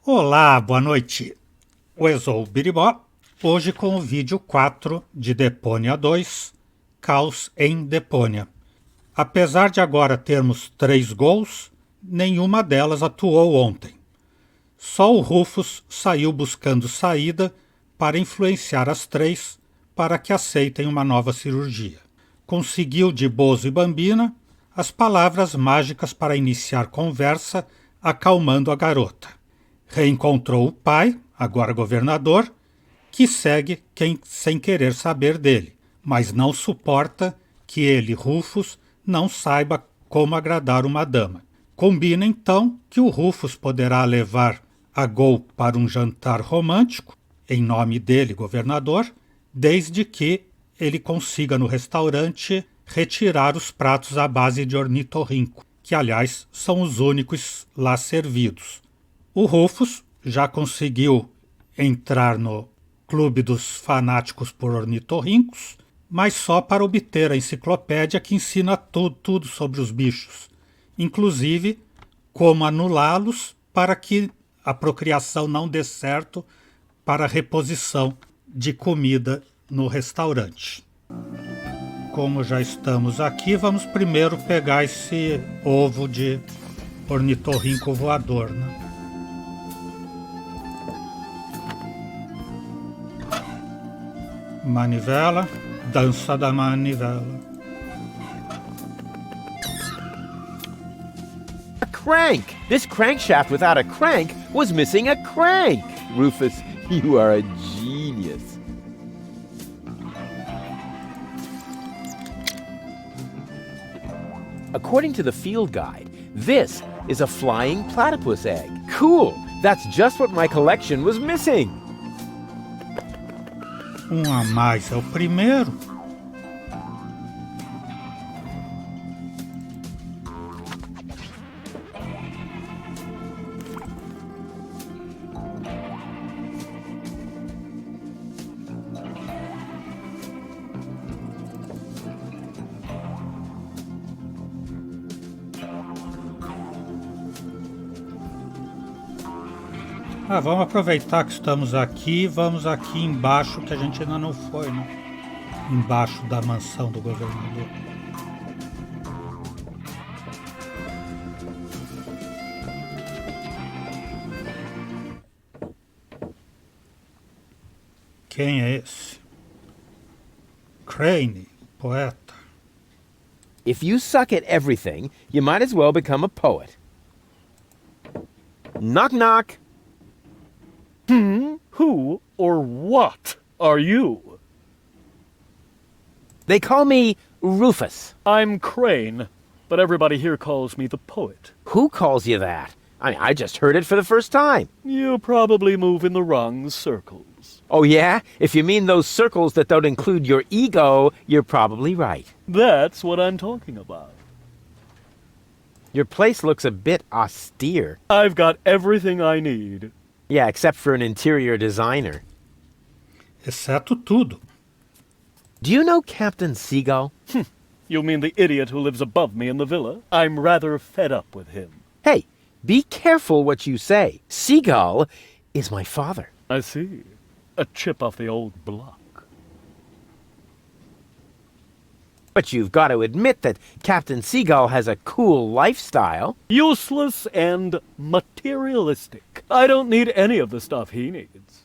Olá, boa noite. Eu sou o Biribó, hoje com o vídeo 4 de Deponia 2, Caos em Deponia. Apesar de agora termos 3 gols, nenhuma delas atuou ontem. Só o Rufus saiu buscando saída para influenciar as 3 para que aceitem uma nova cirurgia. Conseguiu de Bozo e Bambina as palavras mágicas para iniciar conversa, acalmando a garota. Reencontrou o pai, agora governador, que segue sem querer saber dele, mas não suporta que ele, Rufus, não saiba como agradar uma dama. Combina então que o Rufus poderá levar a Gol para um jantar romântico, em nome dele, governador, desde que ele consiga no restaurante retirar os pratos à base de ornitorrinco, que aliás são os únicos lá servidos. O Rufus já conseguiu entrar no clube dos fanáticos por ornitorrincos, mas só para obter a enciclopédia que ensina tudo sobre os bichos, inclusive como anulá-los para que a procriação não dê certo para a reposição de comida no restaurante. Como já estamos aqui, vamos primeiro pegar esse ovo de ornitorrinco voador, né? Manivela, dança da manivela. A crank! This crankshaft without a crank was missing a crank! Rufus, you are a genius. According to the field guide, this is a flying platypus egg. Cool! That's just what my collection was missing! Um a mais é o primeiro. Vamos aproveitar que estamos aqui, vamos aqui embaixo, que a gente ainda não foi, né? Embaixo da mansão do governador. Quem é esse? Crane, poeta. If you suck at everything, you might as well become a poet. Knock knock! Who or what are you? They call me Rufus. I'm Crane, but everybody here calls me the poet. Who calls you that? I just heard it for the first time. You probably move in the wrong circles. Oh yeah? If you mean those circles that don't include your ego, you're probably right. That's what I'm talking about. Your place looks a bit austere. I've got everything I need. Yeah, except for an interior designer. Exceto tudo. Do you know Captain Seagull? You mean the idiot who lives above me in the villa? I'm rather fed up with him. Hey, be careful what you say. Seagull is my father. I see. A chip off the old block. But you've got to admit that Captain Seagull has a cool lifestyle. Useless and materialistic. I don't need any of the stuff he needs.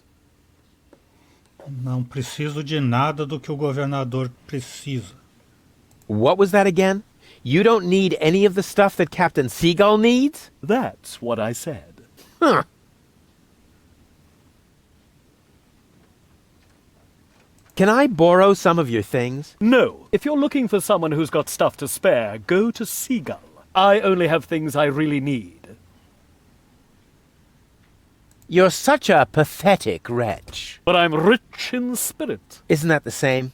Não preciso de nada do que o governador precisa. What was that again? You don't need any of the stuff that Captain Seagull needs? That's what I said. Huh. Can I borrow some of your things? No. If you're looking for someone who's got stuff to spare, go to Seagull. I only have things I really need. You're such a pathetic wretch. But I'm rich in spirit. Isn't that the same?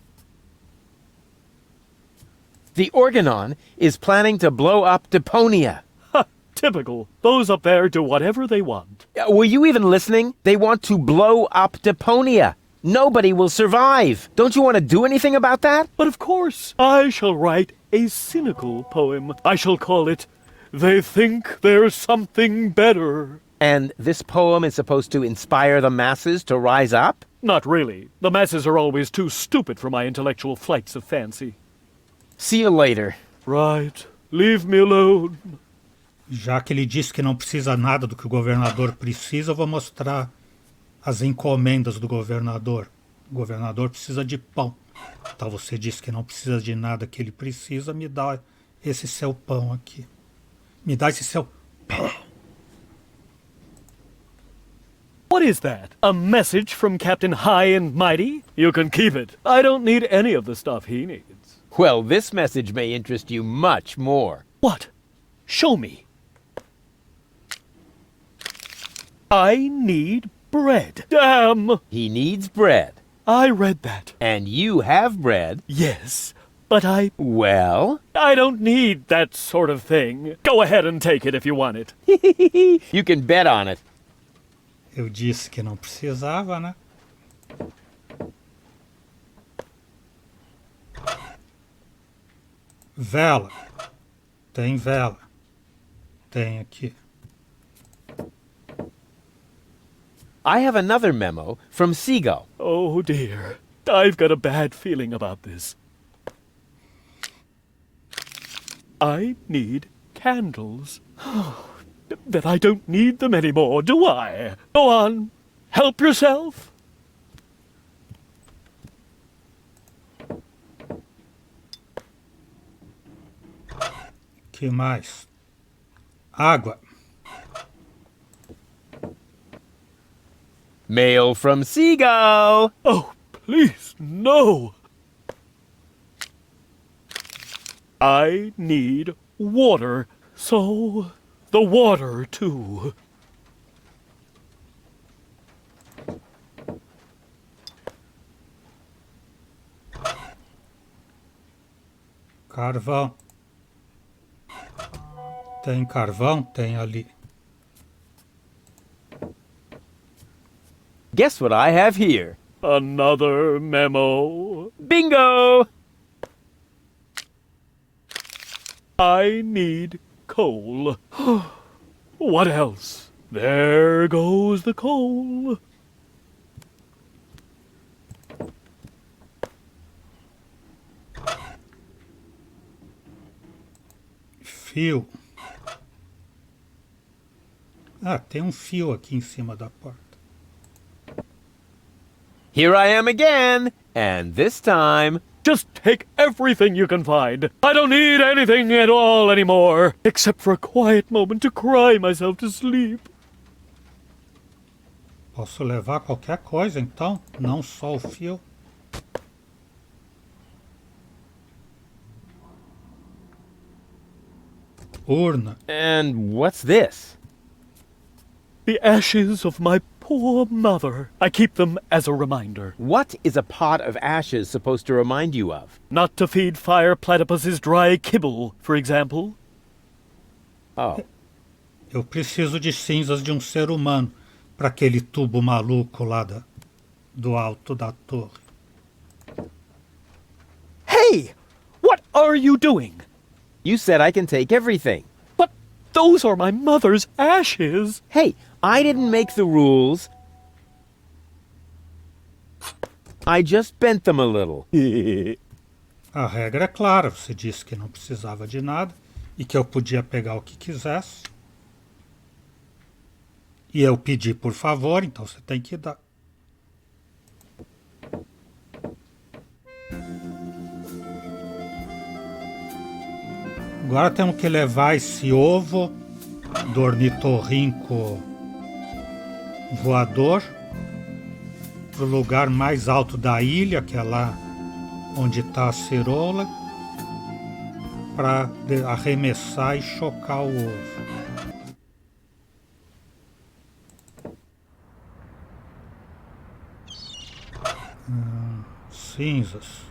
The Organon is planning to blow up Deponia. Ha! Typical. Those up there do whatever they want. Were you even listening? They want to blow up Deponia. Nobody will survive. Don't you want to do anything about that? But of course, I shall write a cynical poem. I shall call it, They Think There's Something Better. And this poem is supposed to inspire the masses to rise up? Not really. The masses are always too stupid for my intellectual flights of fancy. See you later. Right. Leave me alone. Já que ele disse que não precisa nada do que o governador precisa, eu vou mostrar as encomendas do governador. O governador precisa de pão. Então você disse que não precisa de nada que ele precisa, me dá esse seu pão aqui. Me dá esse seu pão. What is that? A message from Captain High and Mighty? You can keep it. I don't need any of the stuff he needs. Well, this message may interest you much more. What? Show me. I need bread. Damn! He needs bread. I read that. And you have bread. Yes, but Well? I don't need that sort of thing. Go ahead and take it if you want it. You can bet on it. Eu disse que não precisava, né? Vela. Tem vela. Tem aqui. I have another memo from Seagull. Oh dear. I've got a bad feeling about this. I need candles. Then I don't need them anymore, do I? Go on. Help yourself. Que mais? Água. Mail from Seagull. Oh, please, no. I need water, so the water too. Carvão. Tem carvão? Tem ali. Guess what I have here? Another memo. Bingo! I need coal. What else? There goes the coal. Fio. Ah, tem um fio aqui em cima da porta. Here I am again, and this time... Just take everything you can find. I don't need anything at all anymore, except for a quiet moment to cry myself to sleep. Posso levar qualquer coisa, então? Não só o fio? Urna. And what's this? The ashes of my poor mother. I keep them as a reminder. What is a pot of ashes supposed to remind you of? Not to feed fire platypus's dry kibble, for example. Oh. Eu preciso de cinzas de um ser humano para aquele tubo maluco lá do alto da torre. Hey! What are you doing? You said I can take everything. But those are my mother's ashes. Hey, I didn't make the rules. I just bent them a little. A regra é clara, você disse que não precisava de nada e que eu podia pegar o que quisesse. E eu pedi por favor, então você tem que dar. Agora temos que levar esse ovo do ornitorrinco voador para o lugar mais alto da ilha, que é lá onde está a ceroula, para arremessar e chocar o ovo. Cinzas.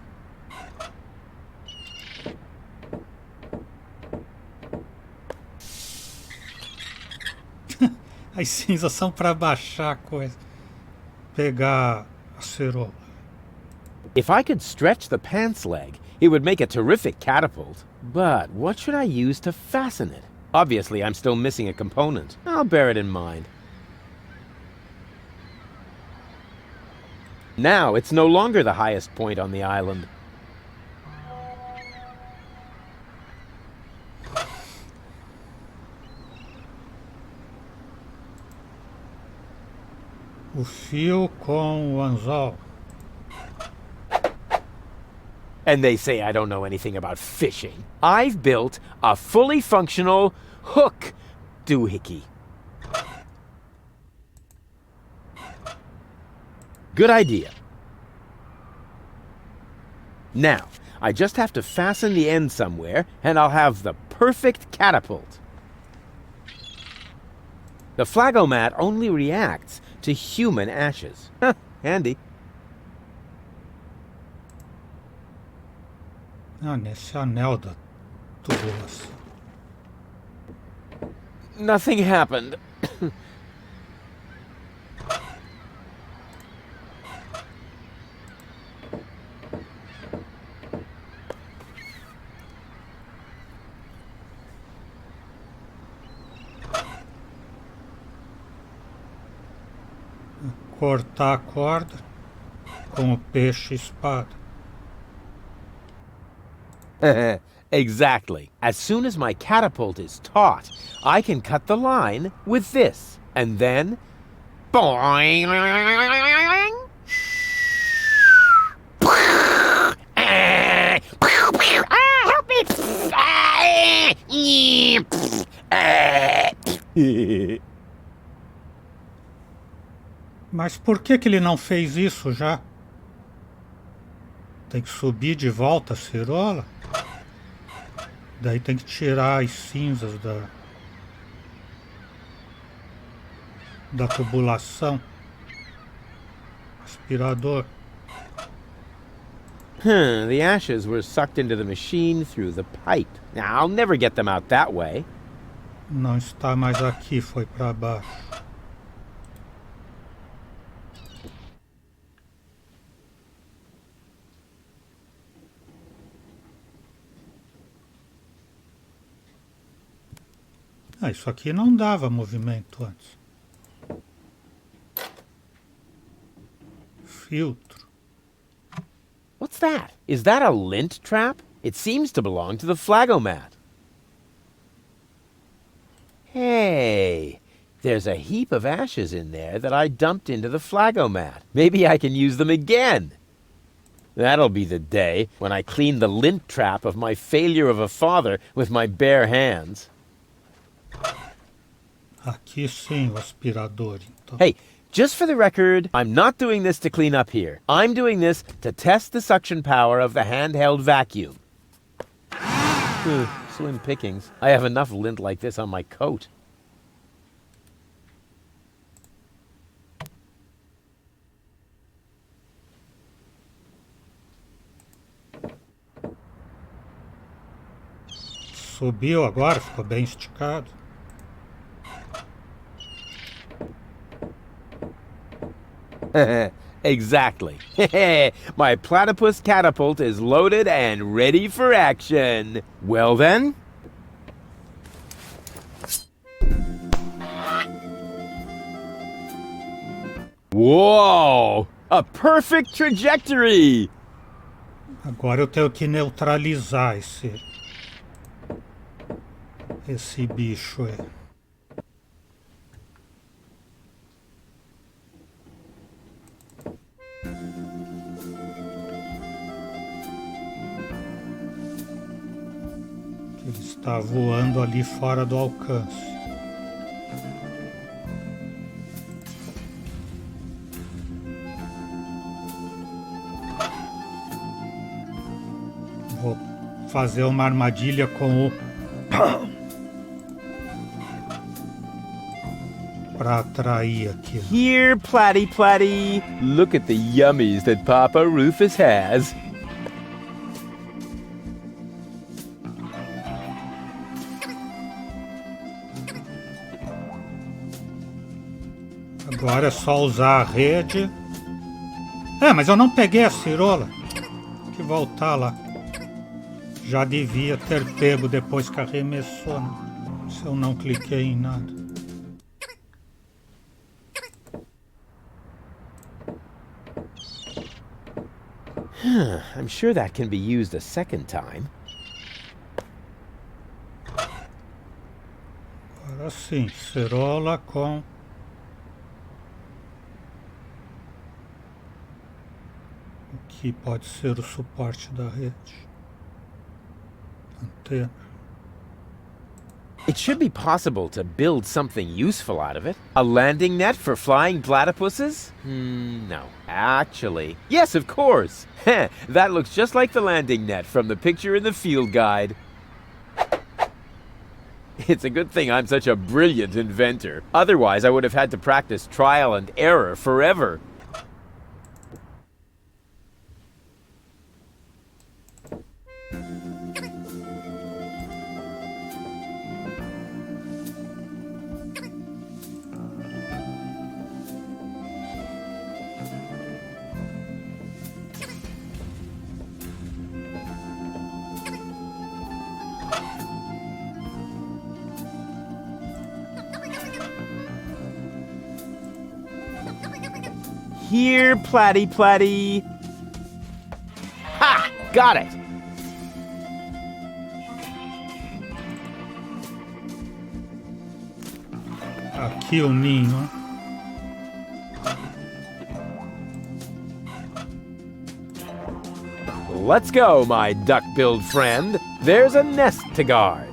As cinzas são para baixar a coisa. Pegar a cerola. If I could stretch the pants leg, it would make a terrific catapult. But what should I use to fasten it? Obviously, I'm still missing a component. I'll bear it in mind. Now it's no longer the highest point on the island. O fio com o anzol. And they say I don't know anything about fishing. I've built a fully functional hook doohickey. Good idea. Now, I just have to fasten the end somewhere, and I'll have the perfect catapult. The flagomat only reacts to human ashes. Handy. Ah, nesse anel da tubulação. Nothing happened. Cortar a corda com o peixe espada. Exactly. As soon as my catapult is taut, I can cut the line with this. And then... Boing! Help me! Mas por que ele não fez isso já? Tem que subir de volta a cirola. Daí tem que tirar as cinzas da tubulação. Aspirador. The ashes were sucked into the machine through the pipe. Now, I'll never get them out that way. Não está mais aqui, foi para baixo. Ah, isso aqui não dava movimento antes. Filtro. What's that? Is that a lint trap? It seems to belong to the flagomat. Hey, there's a heap of ashes in there that I dumped into the flagomat. Maybe I can use them again. That'll be the day when I clean the lint trap of my failure of a father with my bare hands. Aqui sim, o aspirador, então. Hey, just for the record, I'm not doing this to clean up here. I'm doing this to test the suction power of the handheld vacuum. Slim pickings. I have enough lint like this on my coat. Subiu agora, ficou bem esticado. Exactly. My platypus catapult is loaded and ready for action. Well then? Whoa! A perfect trajectory! Agora eu tenho que neutralizar esse bicho aí. Ele está voando ali fora do alcance. Vou fazer uma armadilha com o para atrair aqui. Here, Platty Platty. Look at the yummies that Papa Rufus has. Agora é só usar a rede. Mas eu não peguei a cirola. Tem que voltar lá. Já devia ter pego depois que arremessou, né? Se eu não cliquei em nada. I'm sure that can be used a second time. Agora sim, cerola com o que pode ser o suporte da rede. Antena. It should be possible to build something useful out of it. A landing net for flying platypuses? No. Actually, yes, of course. That looks just like the landing net from the picture in the field guide. It's a good thing I'm such a brilliant inventor. Otherwise, I would have had to practice trial and error forever. Here, Platty Platty. Ha! Got it! Aqui o ninho. Let's go, my duck-billed friend. There's a nest to guard.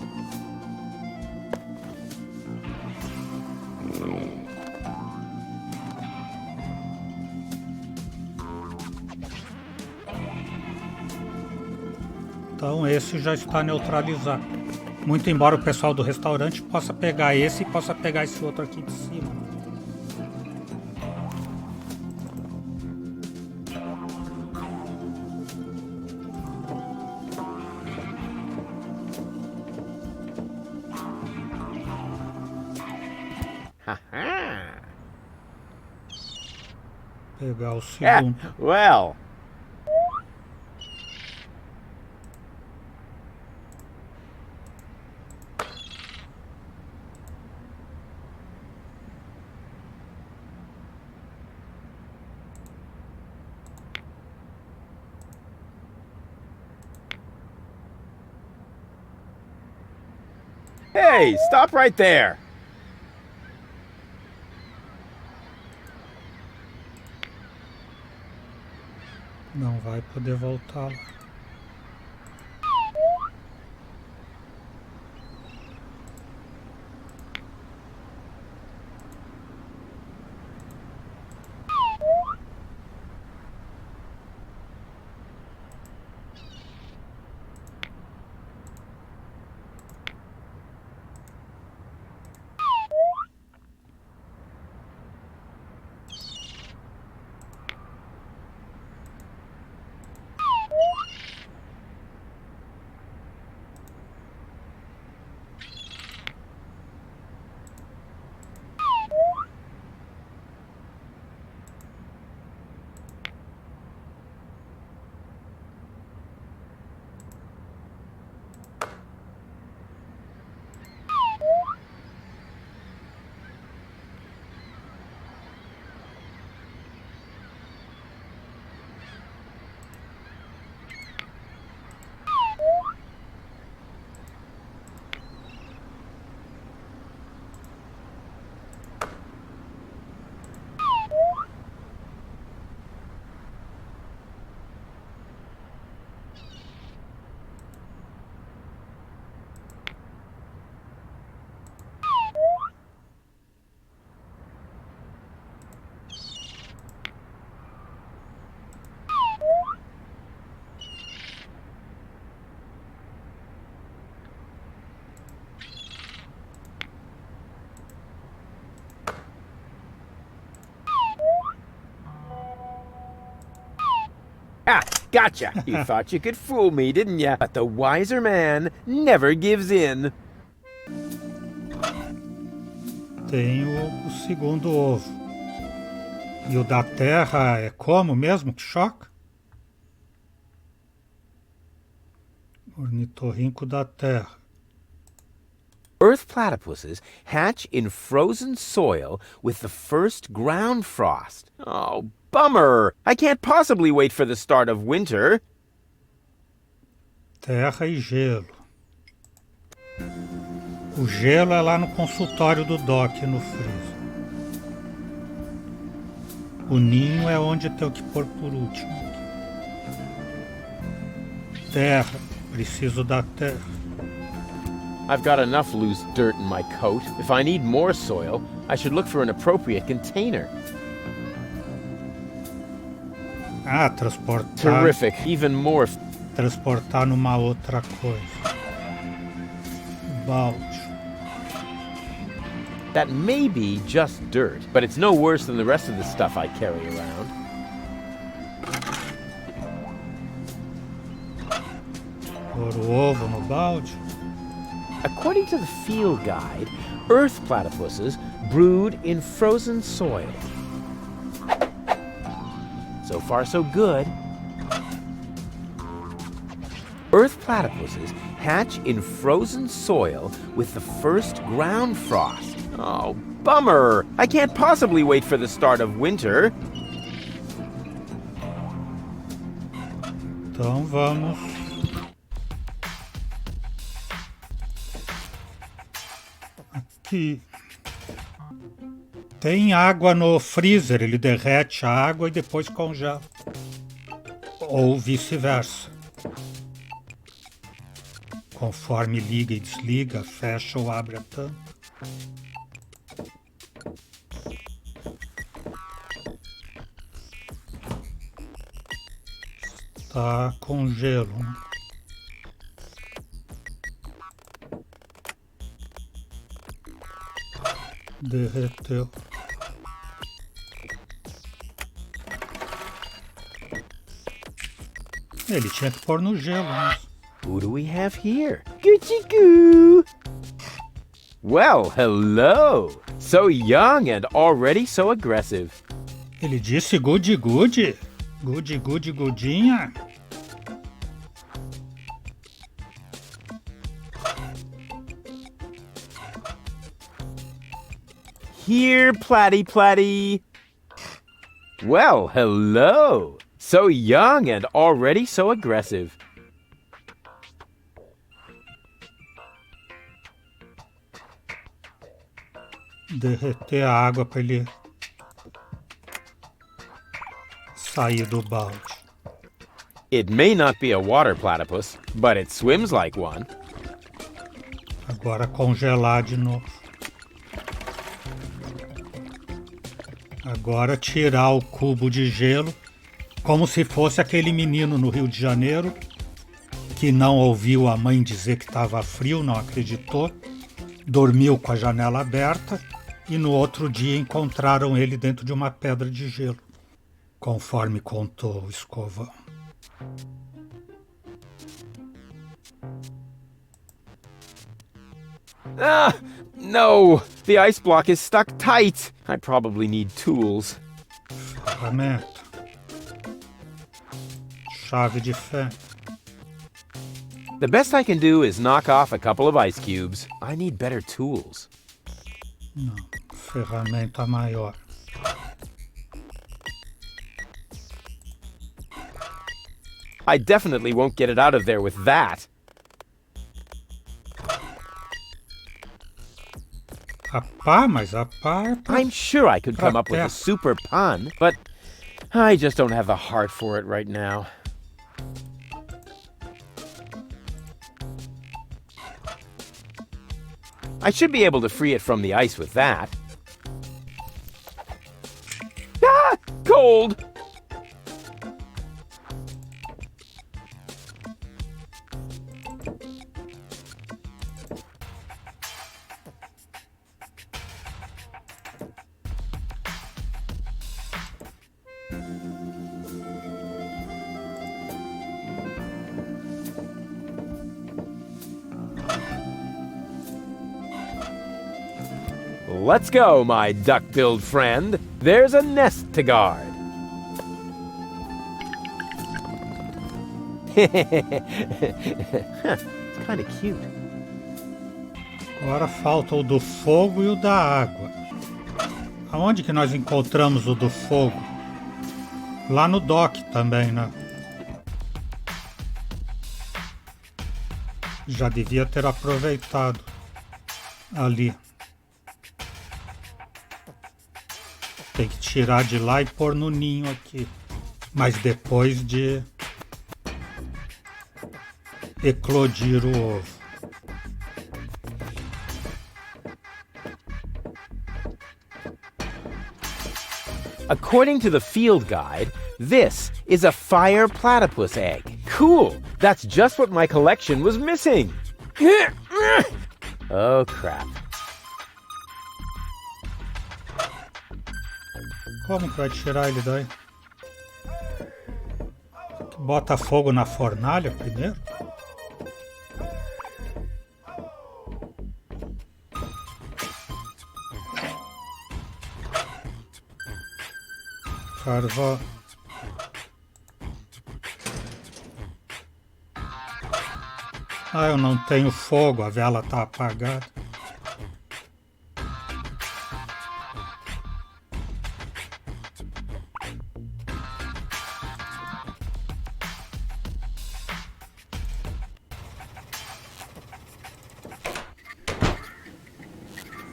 Então esse já está neutralizado. Muito embora o pessoal do restaurante possa pegar esse e possa pegar esse outro aqui de cima. Pegar o segundo. Well. Hey, stop right there. Não vai poder voltar lá. Ah, gotcha! You thought you could fool me, didn't ya? But the wiser man never gives in. Tem o segundo ovo. E o da terra é como mesmo que choca? Ornitorrinco da terra. Earth platypuses hatch in frozen soil with the first ground frost. Oh, bummer! I can't possibly wait for the start of winter. Terra e gelo. O gelo é lá no consultório do Doc, no freezer. O ninho é onde tenho que pôr por último. Terra. Preciso da terra. I've got enough loose dirt in my coat. If I need more soil, I should look for an appropriate container. Ah, transportar. Terrific. Even more. Transportar numa outra coisa. Balde. That may be just dirt, but it's no worse than the rest of the stuff I carry around. Pôr o ovo no balde. According to the field guide, earth platypuses brood in frozen soil. So far, so good. Earth platypuses hatch in frozen soil with the first ground frost. Oh, bummer! I can't possibly wait for the start of winter. Então vamos. Aqui. Tem água no freezer, ele derrete a água e depois congela. Ou vice-versa. Conforme liga e desliga, fecha ou abre a tampa. Tá com gelo, né? Derreteu. Ele tinha que pôr no gelo, né? Who do we have here? Gucci-goo! Well, hello! So young and already so aggressive. Ele disse gude-gude. Gude-gude, gudinha. Here, Platty Platty. Well, hello. So young and already so aggressive. Derreter a água para ele sair do balde. It may not be a water platypus, but it swims like one. Agora congelar de novo. Agora tirar o cubo de gelo, como se fosse aquele menino no Rio de Janeiro que não ouviu a mãe dizer que estava frio, não acreditou, dormiu com a janela aberta e no outro dia encontraram ele dentro de uma pedra de gelo, conforme contou o escovão. Ah, no! The ice block is stuck tight. I probably need tools. Ferramenta. Chave de fé. The best I can do is knock off a couple of ice cubes. I need better tools. Não, ferramenta maior. I definitely won't get it out of there with that. A pá, mas a pá é pra... I'm sure I could come up with a super pun, but I just don't have the heart for it right now. I should be able to free it from the ice with that. Ah! Cold! Let's go, my duck-billed friend. There's a nest to guard. It's kind of cute. Agora falta o do fogo e o da água. Aonde que nós encontramos o do fogo? Lá no dock também, né? Já devia ter aproveitado ali. Tem que tirar de lá e pôr no ninho aqui. Mas depois de eclodir o ovo. According to the field guide, this is a fire platypus egg. Cool! That's just what my collection was missing. Oh, crap. Como que vai tirar ele daí? Bota fogo na fornalha primeiro? Carvão. Ah, eu não tenho fogo, a vela tá apagada.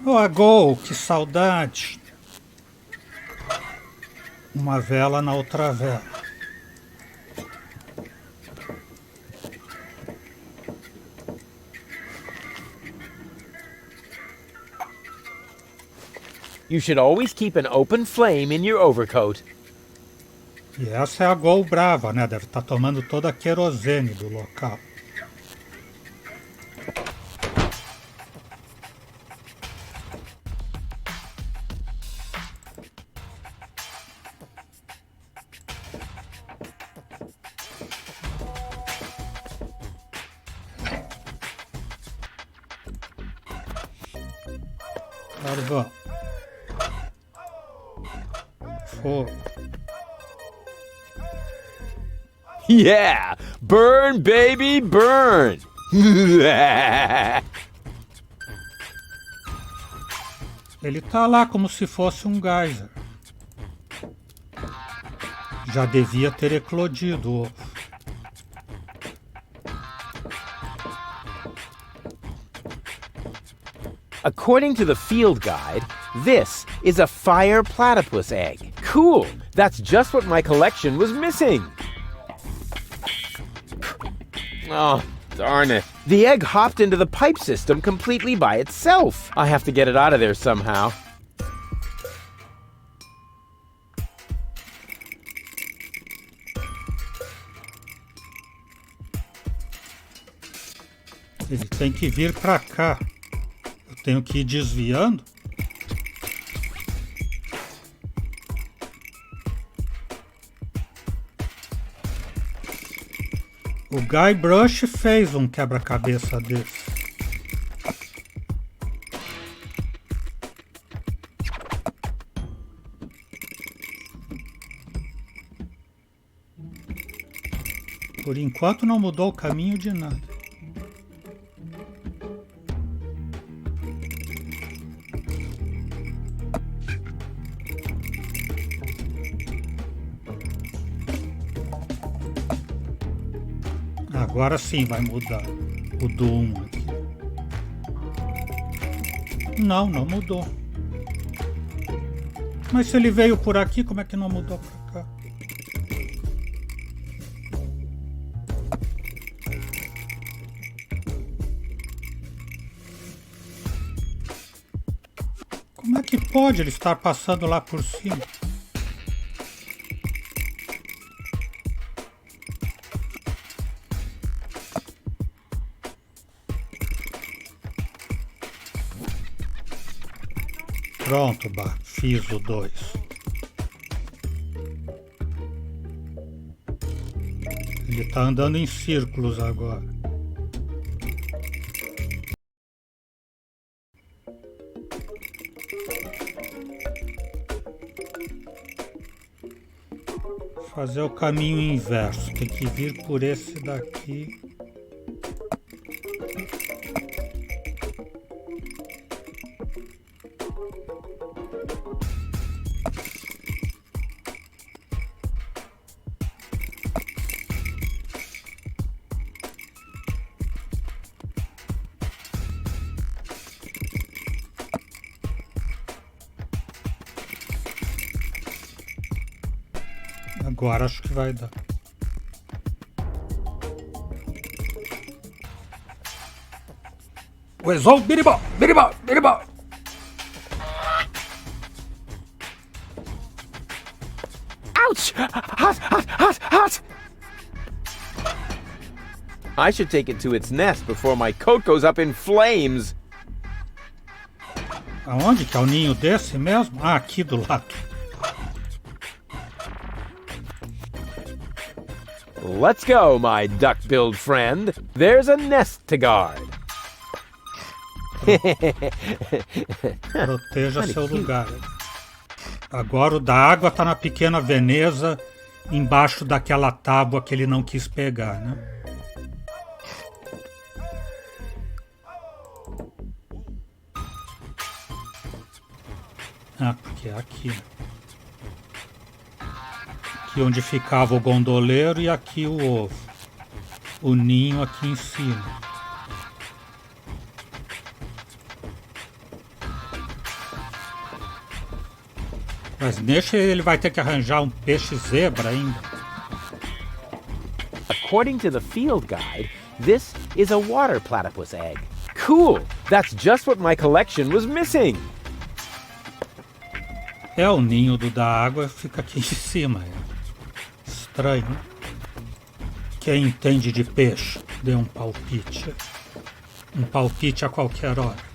Oh, Gol, que saudade! Uma vela na outra vela. You should always keep an open flame in your overcoat. E essa é a Gol brava, né? Deve estar tomando toda a querosene do local. Carvão. Fogo. Yeah! Burn, baby, burn! Ele tá lá como se fosse um geyser. Já devia ter eclodido o ovo. According to the field guide, this is a fire platypus egg. Cool! That's just what my collection was missing. Oh, darn it. The egg hopped into the pipe system completely by itself. I have to get it out of there somehow. Ele tem que vir pra cá. Eu tenho que ir desviando. O Guybrush fez um quebra-cabeça desse. Por enquanto não mudou o caminho de nada. Agora sim vai mudar o do 1 aqui. Não, não mudou. Mas se ele veio por aqui, como é que não mudou pra cá? Como é que pode ele estar passando lá por cima? Pronto, fiz o 2. Ele tá andando em círculos agora. Fazer o caminho inverso. Tem que vir por esse daqui. Agora acho que vai dar. Uezou, biribó, biribó, biribó. Ouch! Hot, hot, hot, hot! I should take it to its nest before my coat goes up in flames. Aonde que é o ninho desse mesmo? Ah, aqui do lado. Let's go, my duck-billed friend. There's a nest to guard. Proteja seu lugar. Agora o da água tá na pequena Veneza, embaixo daquela tábua que ele não quis pegar, né? Ah, porque é aqui. Aqui onde ficava o gondoleiro e aqui o ovo. O ninho aqui em cima. Mas deixa ele vai ter que arranjar um peixe zebra ainda. According to the field guide, this is a water platypus egg. Cool! That's just what my collection was missing. É, o ninho do da água fica aqui em cima. É estranho, né? Quem entende de peixe, dê um palpite. Um palpite a qualquer hora.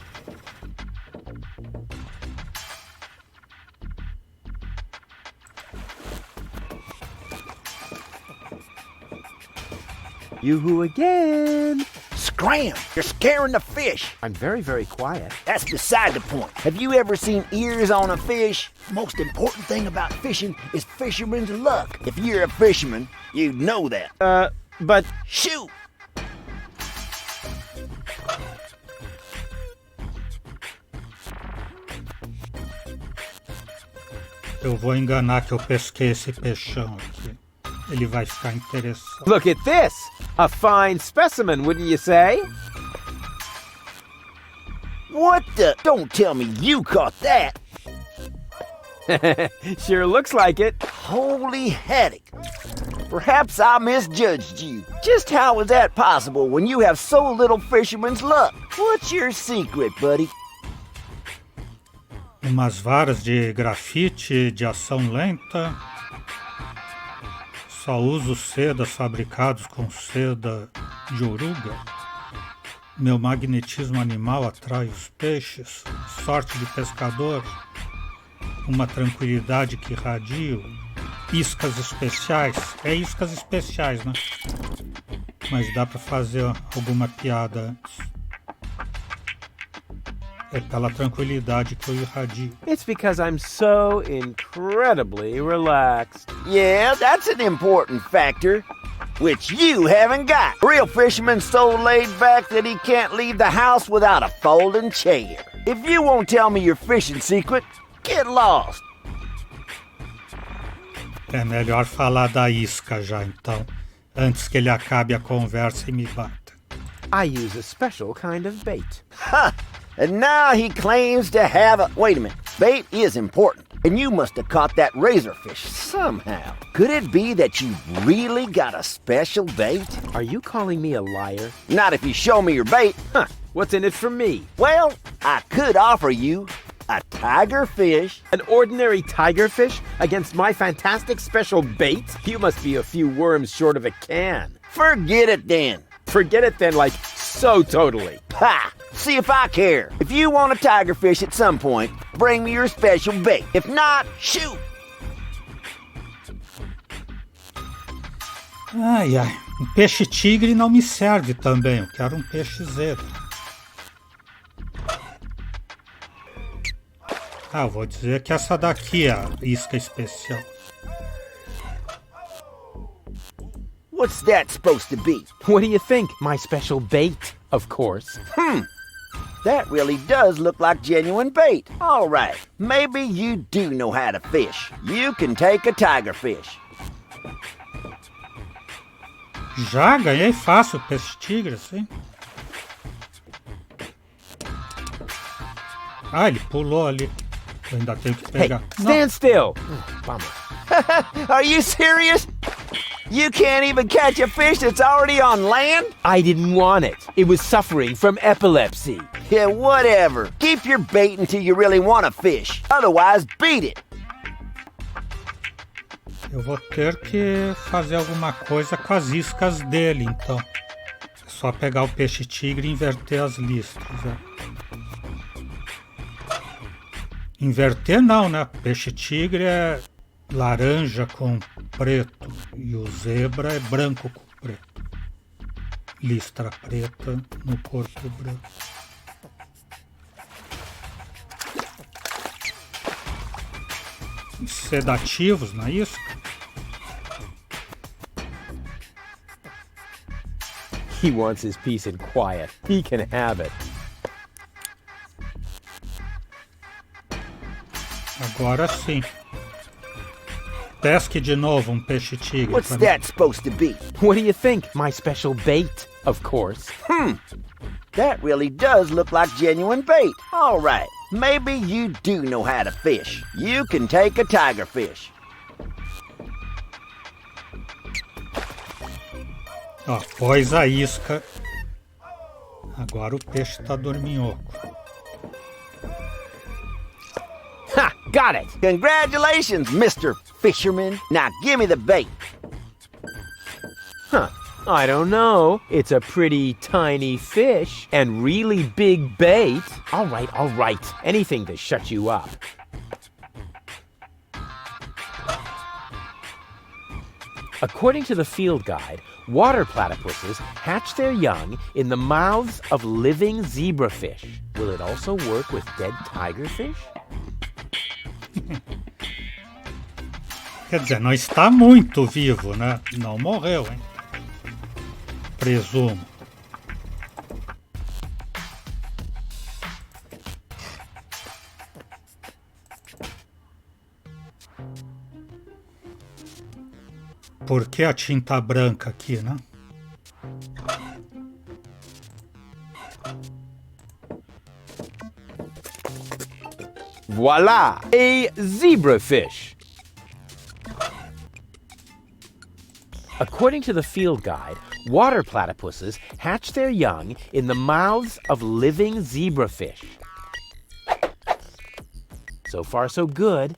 Yoo-hoo again! Scram! You're scaring the fish. I'm very, very quiet. That's beside the point. Have you ever seen ears on a fish? Most important thing about fishing is fisherman's luck. If you're a fisherman, you'd know that. But Shoot! Eu vou enganar que eu pesquei esse peixão aqui. Ele vai ficar interessado. look at this! A fine specimen, wouldn't you say? What the? Don't tell me you caught that. Sure looks like it. Holy haddock. Perhaps I misjudged you. Just how is that possible when you have so little fisherman's luck? What's your secret, buddy? Umas varas de grafite de ação lenta. Só uso sedas fabricados com seda de oruga. Meu magnetismo animal atrai os peixes. Sorte de pescador. Uma tranquilidade que irradio. Iscas especiais. É iscas especiais, né? Mas dá pra fazer alguma piada antes. É pela tranquilidade que eu irradio. It's because I'm so incredibly relaxed. Yeah, that's an important factor, which you haven't got. Real fisherman's so laid back that he can't leave the house without a folding chair. If you won't tell me your fishing secret, get lost. É melhor falar da isca já, então, antes que ele acabe a conversa e me bata. I use a special kind of bait. Ha! And now he claims to have a... Wait a minute. Bait is important. And you must have caught that razorfish somehow. Could it be that you really got a special bait? Are you calling me a liar? Not if you show me your bait. Huh, what's in it for me? Well, I could offer you a tigerfish. An ordinary tigerfish against my fantastic special bait? You must be a few worms short of a can. Forget it then. Forget it then, like, so totally. Ha! See if I care. If you want a tigerfish at some point, bring me your special bait. If not, shoot! Ai, ai. Um peixe tigre não me serve também. Eu quero um peixe zebra. Ah, eu vou dizer que essa daqui é a isca especial. What's that supposed to be? What do you think? My special bait, of course. That really does look like genuine bait. All right, maybe you do know how to fish. You can take a tigerfish. Já ganhei fácil o peixe tigre, assim. Ah, ele pulou ali. Eu ainda tenho que Hey, pegar. stand still! Bummer. Are you serious? You can't even catch a fish that's already on land? I didn't want it. It was suffering from epilepsy. Yeah, whatever. Keep your bait until you really want a fish. Otherwise, beat it. Eu vou ter que fazer alguma coisa com as iscas dele, então. É só pegar o peixe-tigre e inverter as listras. Né? Inverter não, né? Peixe-tigre é laranja com preto e o zebra é branco com preto. Listra preta no corpo branco. Sedativos na isca? He wants his peace and quiet. He can have it. Agora sim. Pesque de novo peixe-tigre. What's that supposed to be? What do you think? My special bait, of course. That really does look like genuine bait. All right, maybe you do know how to fish. You can take a tiger fish. Ó, pôs a isca. Agora o peixe tá dorminhoco. Ha! Got it! Congratulations, Mr. Fisherman. Now give me the bait. Huh. I don't know. It's a pretty tiny fish and really big bait. All right. Anything to shut you up. According to the field guide, water platypuses hatch their young in the mouths of living zebrafish. Will it also work with dead tigerfish? Quer dizer, não está muito vivo, né? Não morreu, hein? Presumo. Por que a tinta branca aqui, né? Voila! A zebrafish! According to the field guide, water platypuses hatch their young in the mouths of living zebrafish. So far, so good.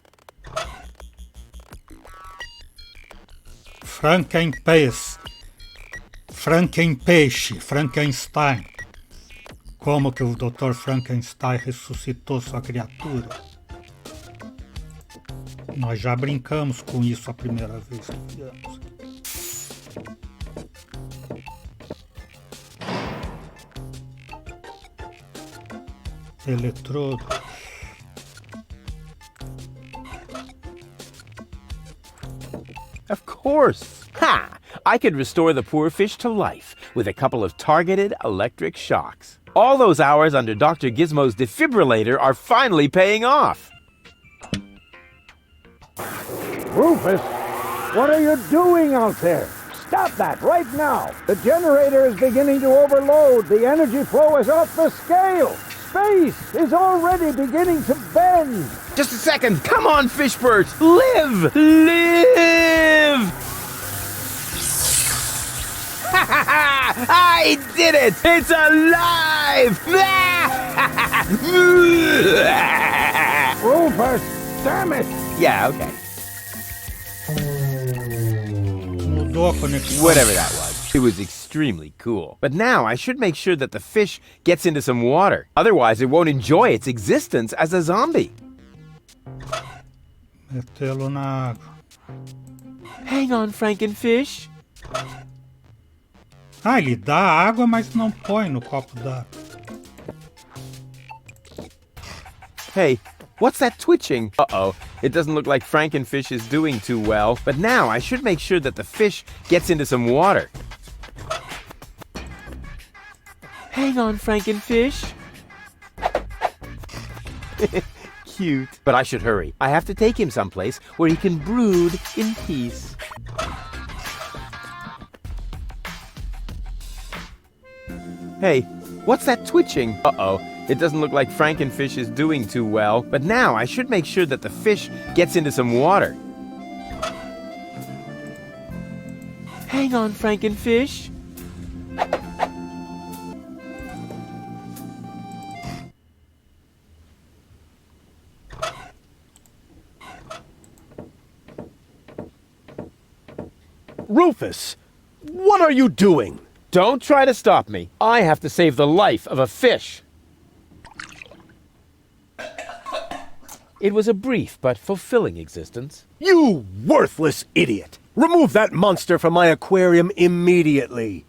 Frankenstein. Como que o Dr. Frankenstein ressuscitou sua criatura? Nós já brincamos com isso a primeira vez que viemos. Eletrodo. Of course. Ha! I could restore the poor fish to life with a couple of targeted electric shocks. All those hours under Dr. Gizmo's defibrillator are finally paying off. Rufus, what are you doing out there? Stop that right now. The generator is beginning to overload. The energy flow is off the scale. Space is already beginning to bend. Just a second. Come on, Fishbird. Live! Live! I did it! It's alive! Rufus, damn it! Yeah, okay. Mudou a conexão. Whatever that was. It was extremely cool. But now I should make sure that the fish gets into some water. Otherwise, it won't enjoy its existence as a zombie. Metê-lo na água. Hang on, Frankenfish. Ah, ele dá água, mas não põe no copo d'água. Hey, what's that twitching? Uh-oh, it doesn't look like Frankenfish is doing too well. But now I should make sure that the fish gets into some water. Hang on, Frankenfish. Cute. But I should hurry. I have to take him someplace where he can brood in peace. Hey, what's that twitching? Uh-oh, it doesn't look like Frankenfish is doing too well. But now I should make sure that the fish gets into some water. Hang on, Frankenfish. Rufus, what are you doing? Don't try to stop me. I have to save the life of a fish. It was a brief but fulfilling existence. You worthless idiot! Remove that monster from my aquarium immediately!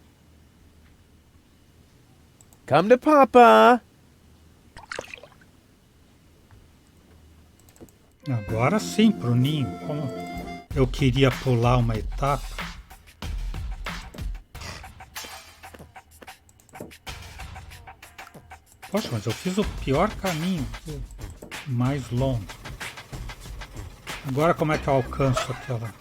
Come to Papa. Agora sim, pro ninho. Como eu queria pular uma etapa. Poxa, mas eu fiz o pior caminho. Mais longo. Agora como é que eu alcanço aquela...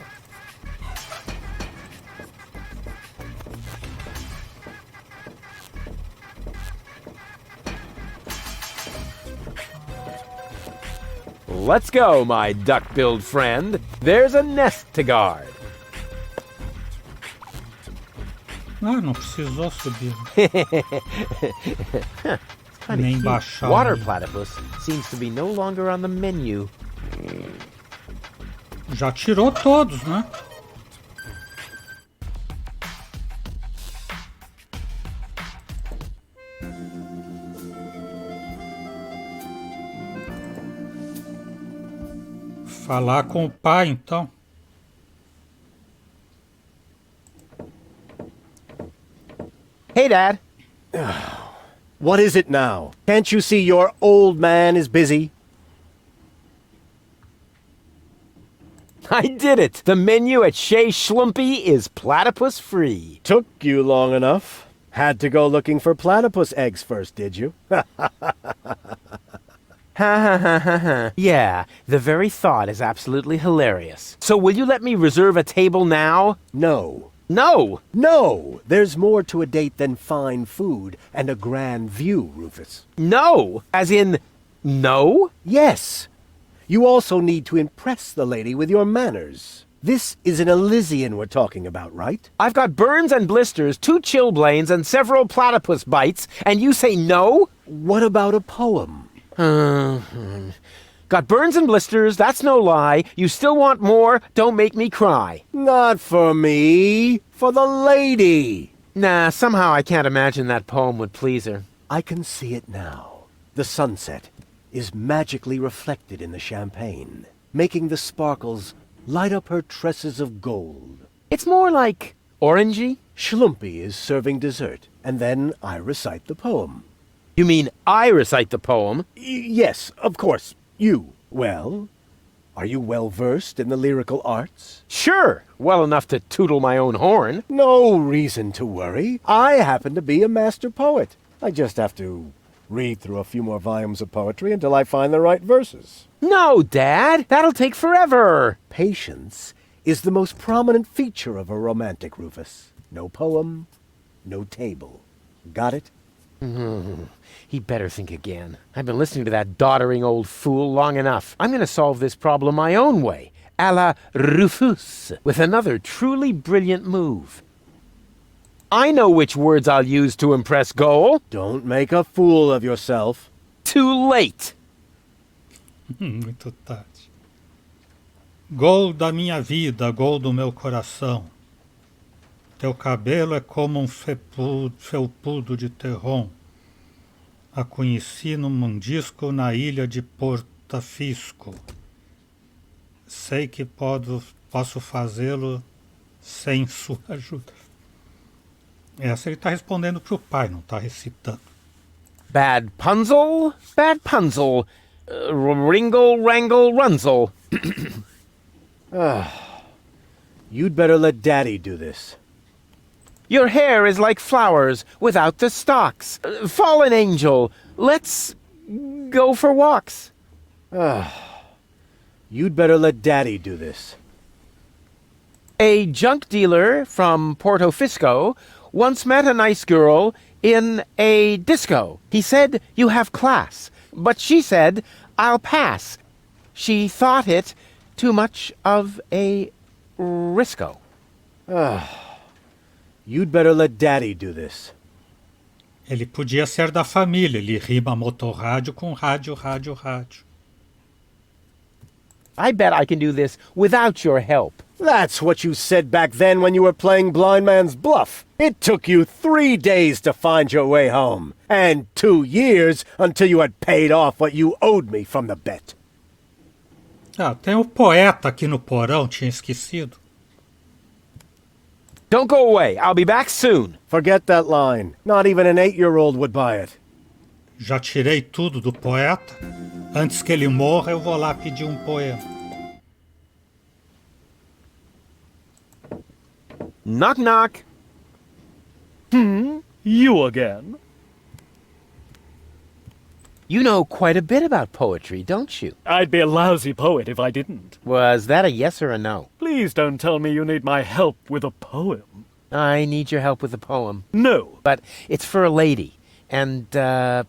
Let's go, my duck-billed friend. There's a nest to guard. Ah, não precisou subir. Nem baixar. Water platypus seems to be no longer on the menu. Já tirou todos, né? Falar com o pai, então. Hey, Dad. What is it now? Can't you see your old man is busy? I did it! The menu at Chez Schlumpy is platypus free. Took you long enough. Had to go looking for platypus eggs first, did you? Ha ha ha ha ha. Yeah, the very thought is absolutely hilarious. So will you let me reserve a table now? No. No! No! There's more to a date than fine food and a grand view, Rufus. No! As in, no? Yes. You also need to impress the lady with your manners. This is an Elysian we're talking about, right? I've got burns and blisters, 2 chilblains, and several platypus bites, and you say no? What about a poem? Got burns and blisters, that's no lie. You still want more? Don't make me cry. Not for me. For the lady. Nah, somehow I can't imagine that poem would please her. I can see it now. The sunset is magically reflected in the champagne, making the sparkles light up her tresses of gold. It's more like orangey. Schlumpy is serving dessert, and then I recite the poem. You mean I recite the poem? Yes, of course. You. Well, are you well versed in the lyrical arts? Sure, well enough to tootle my own horn. No reason to worry. I happen to be a master poet. I just have to read through a few more volumes of poetry until I find the right verses. No, Dad, that'll take forever. Patience is the most prominent feature of a romantic, Rufus. No poem, no table. Got it? He'd better think again. I've been listening to that doddering old fool long enough. I'm going to solve this problem my own way, a la Rufus, with another truly brilliant move. I know which words I'll use to impress Goal. Don't make a fool of yourself. Too late. Muito tarde. Gol da minha vida, gol do meu coração. Teu cabelo é como felpudo de terrom. A conheci num mundisco na ilha de Portafisco. Sei que posso fazê-lo sem sua ajuda. Essa ele está respondendo para o pai, não está recitando. Bad Punzel, bad Punzel. Ringle, wrangle, runzel. You'd better let Daddy do this. Your hair is like flowers without the stalks. Fallen angel, let's go for walks. You'd better let Daddy do this. A junk dealer from Porto Fisco once met a nice girl in a disco. He said, "You have class." But she said, "I'll pass." She thought it too much of a risco. You'd better let Daddy do this. Ele podia ser da família, ele rima motorrádio com rádio, rádio, rádio. I bet I can do this without your help. That's what you said back then when you were playing Blind Man's Bluff. It took you 3 days to find your way home, and 2 years until you had paid off what you owed me from the bet. Ah, tem o poeta aqui no porão, tinha esquecido. Don't go away. I'll be back soon. Forget that line. Not even an 8-year-old would buy it. Já tirei tudo do poeta. Antes que ele morra, eu vou lá pedir um poema. Knock, knock. You again? You know quite a bit about poetry, don't you? I'd be a lousy poet if I didn't. Was that a yes or a no? Please don't tell me you need my help with a poem. I need your help with a poem. No. But it's for a lady. And,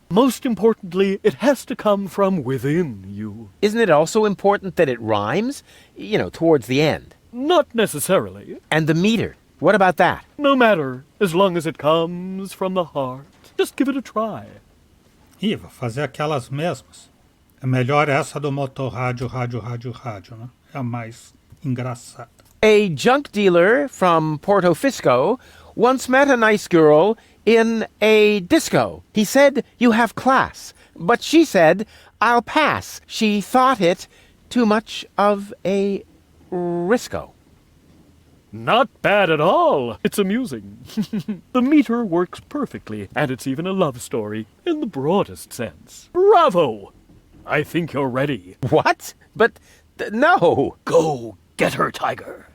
Most importantly, it has to come from within you. isn't it also important that it rhymes? You know, towards the end. Not necessarily. And the meter. What about that? No matter, as long as it comes from the heart. Just give it a try. Ih, vou fazer aquelas mesmas. É melhor essa do motorrádio, rádio, rádio, rádio, né? É a mais engraçada. A junk dealer from Porto Fisco once met a nice girl in a disco. He said, "You have class." But she said, "I'll pass." She thought it too much of a risco. Not bad at all. It's amusing. The meter works perfectly, and it's even a love story in the broadest sense. Bravo! I think you're ready. What? But no. Go get her, Tiger.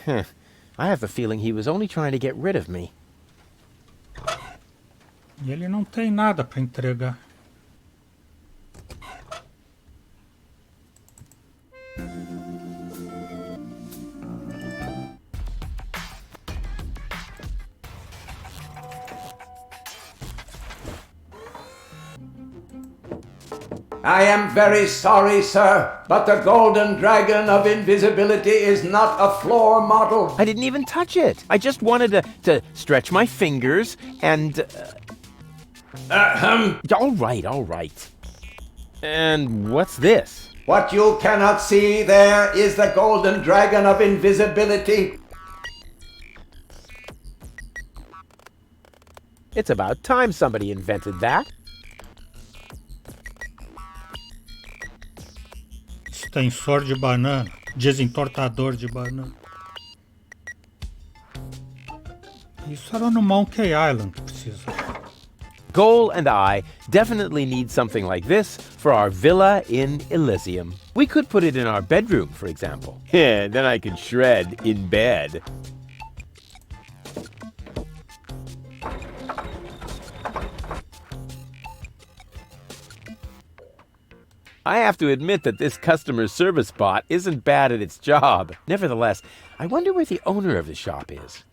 I have a feeling he was only trying to get rid of me. E ele não tem nada para entregar. I am very sorry, sir, but the Golden Dragon of Invisibility is not a floor model. I didn't even touch it. I just wanted to stretch my fingers and... All right. And what's this? What you cannot see there is the Golden Dragon of Invisibility. It's about time somebody invented that. Extensor de banana, desentortador de banana. Isso era no Monkey Island que precisa. Goal and I definitely need something like this for our villa in Elysium. We could put it in our bedroom, for example. Yeah, then I could shred in bed. I have to admit that this customer service bot isn't bad at its job. Nevertheless, I wonder where the owner of the shop is.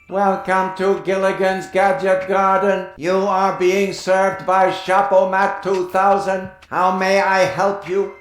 Welcome to Gilligan's Gadget Garden. You are being served by Shop-O-Mat 2000. How may I help you?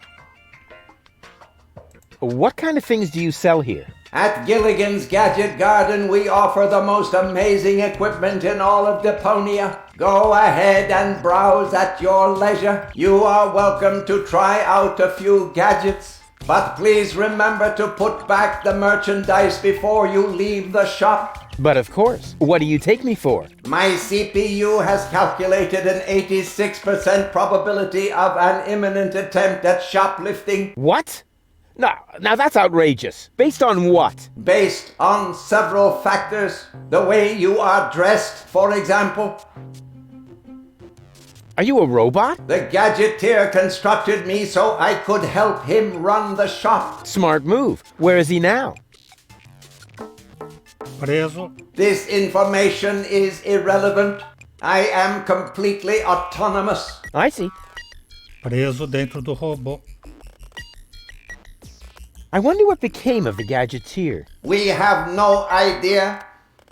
What kind of things do you sell here? At Gilligan's Gadget Garden, we offer the most amazing equipment in all of Deponia. Go ahead and browse at your leisure. You are welcome to try out a few gadgets. But please remember to put back the merchandise before you leave the shop. But of course. What do you take me for? My CPU has calculated an 86% probability of an imminent attempt at shoplifting. What? Now that's outrageous. Based on what? Based on several factors. The way you are dressed, for example. Are you a robot? The gadgeteer constructed me so I could help him run the shop. Smart move. Where is he now? Preso. This information is irrelevant. I am completely autonomous. I see. Preso dentro do robô. I wonder what became of the gadgeteer. We have no idea.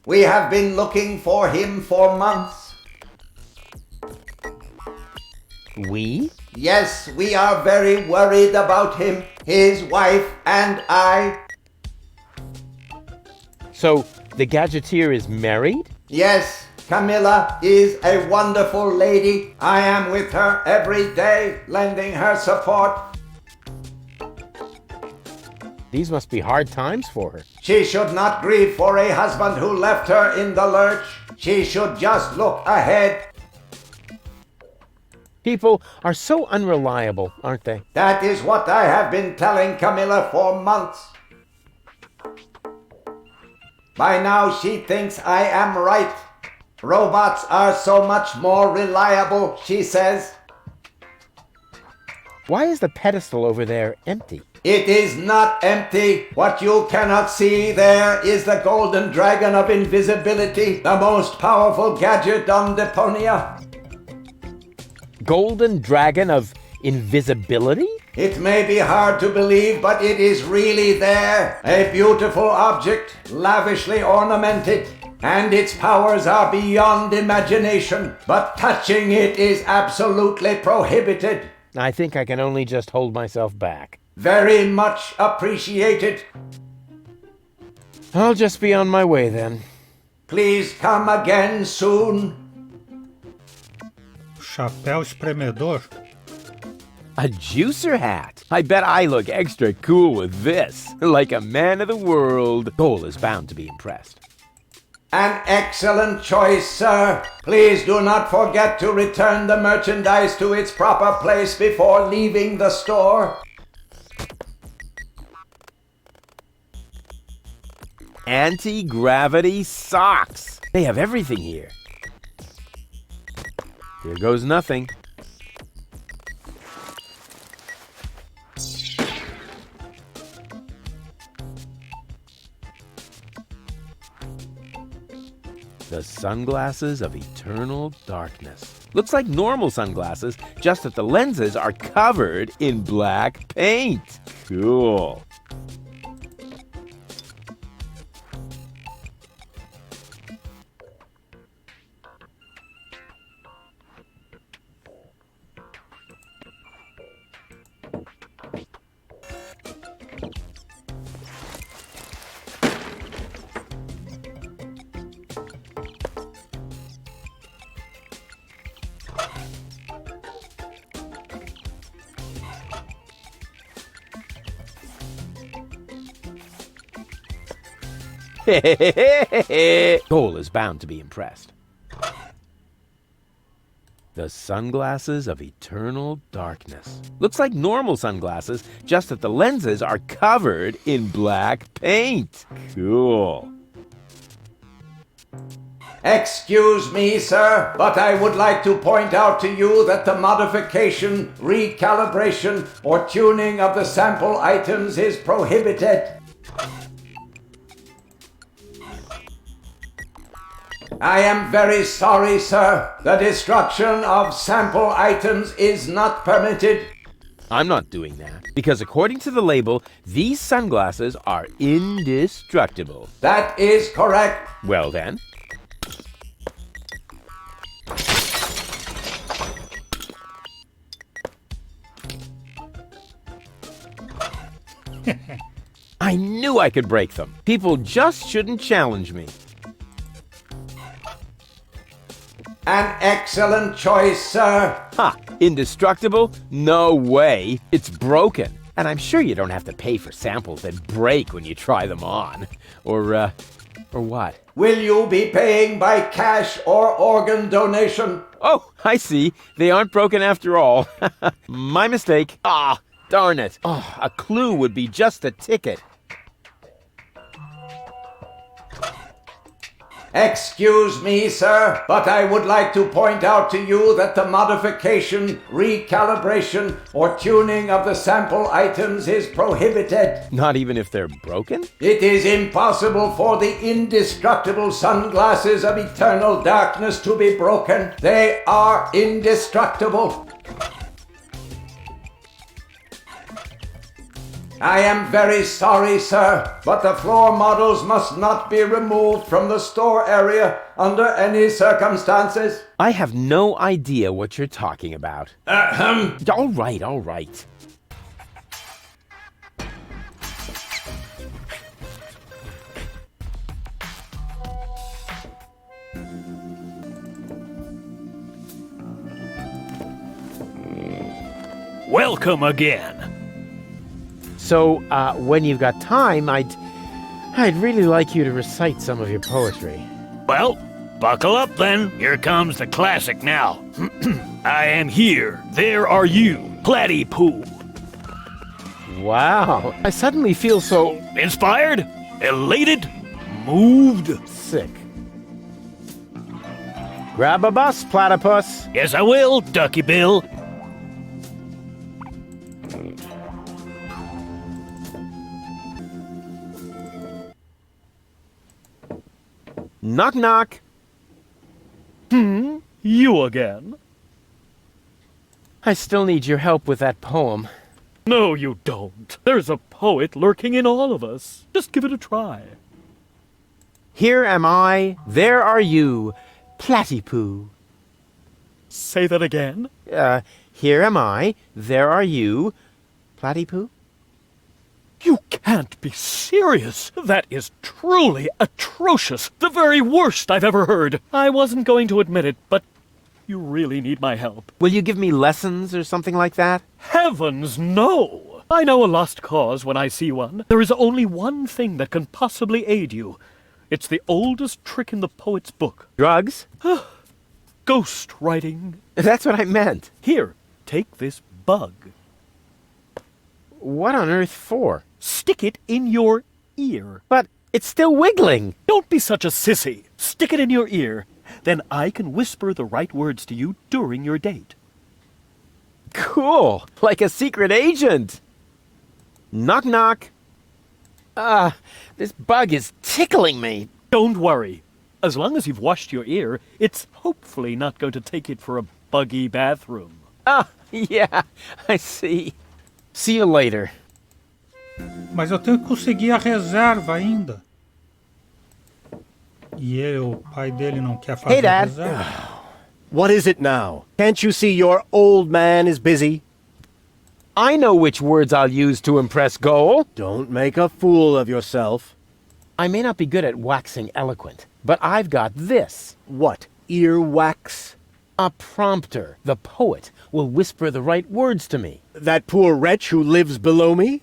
We have been looking for him for months. We? Yes, we are very worried about him, his wife, and I. So, the gadgeteer is married? Yes, Camilla is a wonderful lady. I am with her every day, lending her support. These must be hard times for her. She should not grieve for a husband who left her in the lurch. She should just look ahead. People are so unreliable, aren't they? That is what I have been telling Camilla for months. By now she thinks I am right. Robots are so much more reliable, she says. Why is the pedestal over there empty? It is not empty. What you cannot see there is the golden dragon of invisibility, the most powerful gadget on Deponia. Golden dragon of invisibility? It may be hard to believe, but it is really there. A beautiful object, lavishly ornamented. And its powers are beyond imagination. But touching it is absolutely prohibited. I think I can only just hold myself back. Very much appreciated. I'll just be on my way then. Please come again soon. Chapéu espremedor? A juicer hat? I bet I look extra cool with this. Like a man of the world. Cole is bound to be impressed. An excellent choice, sir. Please do not forget to return the merchandise to its proper place before leaving the store. Anti-gravity socks. They have everything here. Here goes nothing. The sunglasses of eternal darkness. Looks like normal sunglasses, just that the lenses are covered in black paint. Cool. Cole is bound to be impressed. The sunglasses of eternal darkness. Looks like normal sunglasses, just that the lenses are covered in black paint. Cool. Excuse me, sir, but I would like to point out to you that the modification, recalibration, or tuning of the sample items is prohibited. I am very sorry, sir. The destruction of sample items is not permitted. I'm not doing that, because according to the label, these sunglasses are indestructible. That is correct. Well then. I knew I could break them. People just shouldn't challenge me. An excellent choice, sir. Ha! Indestructible? No way. It's broken. And I'm sure you don't have to pay for samples that break when you try them on. Or what? Will you be paying by cash or organ donation? Oh, I see. They aren't broken after all. My mistake. Ah, darn it. Oh, a clue would be just a ticket. Excuse me, sir, but I would like to point out to you that the modification, recalibration, or tuning of the sample items is prohibited. Not even if they're broken? It is impossible for the indestructible sunglasses of eternal darkness to be broken. They are indestructible. I am very sorry, sir, but the floor models must not be removed from the store area under any circumstances. I have no idea what you're talking about. All right. Welcome again. So, when you've got time, I'd really like you to recite some of your poetry. Well, buckle up then. Here comes the classic now. I am here. There are you. Platypoo. Wow, I suddenly feel so Inspired? Elated? Moved? sick. Grab a bus, platypus. Yes, I will, Ducky Bill. Knock knock. You again? I still need your help with that poem. No, you don't. There's a poet lurking in all of us. Just give it a try. Here am I, there are you, Platypoo. Say that again. Here am I, there are you, Platypoo. You can't be serious. That is truly atrocious. The very worst I've ever heard. I wasn't going to admit it, but you really need my help. Will you give me lessons or something like that? Heavens, no! I know a lost cause when I see one. There is only one thing that can possibly aid you. It's the oldest trick in the poet's book. Drugs? Ghost writing. That's what I meant. Here, take this bug. What on earth for? Stick it in your ear. But it's still wiggling. Don't be such a sissy. Stick it in your ear. Then I can whisper the right words to you during your date. Cool. Like a secret agent. Knock knock. This bug is tickling me. Don't worry. As long as you've washed your ear, it's hopefully not going to take it for a buggy bathroom. Yeah, I see. See you later. Mas eu tenho que conseguir a reserva ainda. E o pai dele não quer fazer Hey, Dad. reserva. What is it now? Can't you see your old man is busy? I know which words I'll use to impress Goal. Don't make a fool of yourself. I may not be good at waxing eloquent, but I've got this. What, earwax? A prompter. The poet will whisper the right words to me. That poor wretch who lives below me?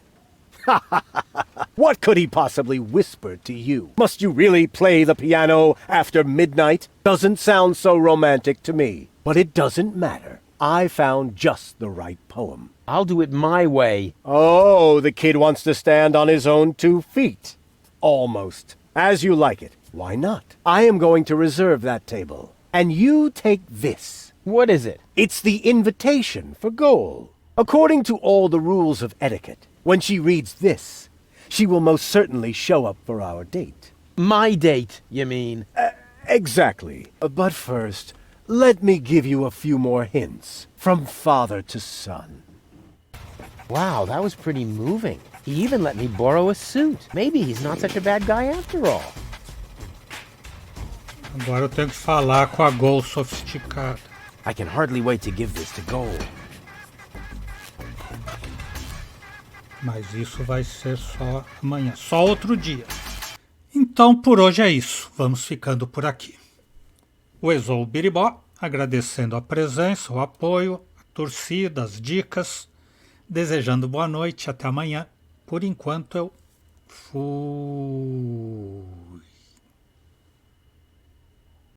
What could he possibly whisper to you? Must you really play the piano after midnight? Doesn't sound so romantic to me. But it doesn't matter. I found just the right poem. I'll do it my way. Oh, the kid wants to stand on his own 2 feet. Almost. As you like it. Why not? I am going to reserve that table. And you take this. What is it? It's the invitation for Goal. According to all the rules of etiquette, when she reads this, she will most certainly show up for our date. My date, you mean? Exactly. But first, let me give you a few more hints. From father to son. Wow, that was pretty moving. He even let me borrow a suit. Maybe he's not such a bad guy after all. Agora eu tenho que falar com a Gol sofisticada. I can hardly wait to give this to Goal. Mas isso vai ser só amanhã, só outro dia. Então por hoje é isso, vamos ficando por aqui. O Exou Biribó, agradecendo a presença, o apoio, a torcida, as dicas, desejando boa noite, até amanhã. Por enquanto eu fui.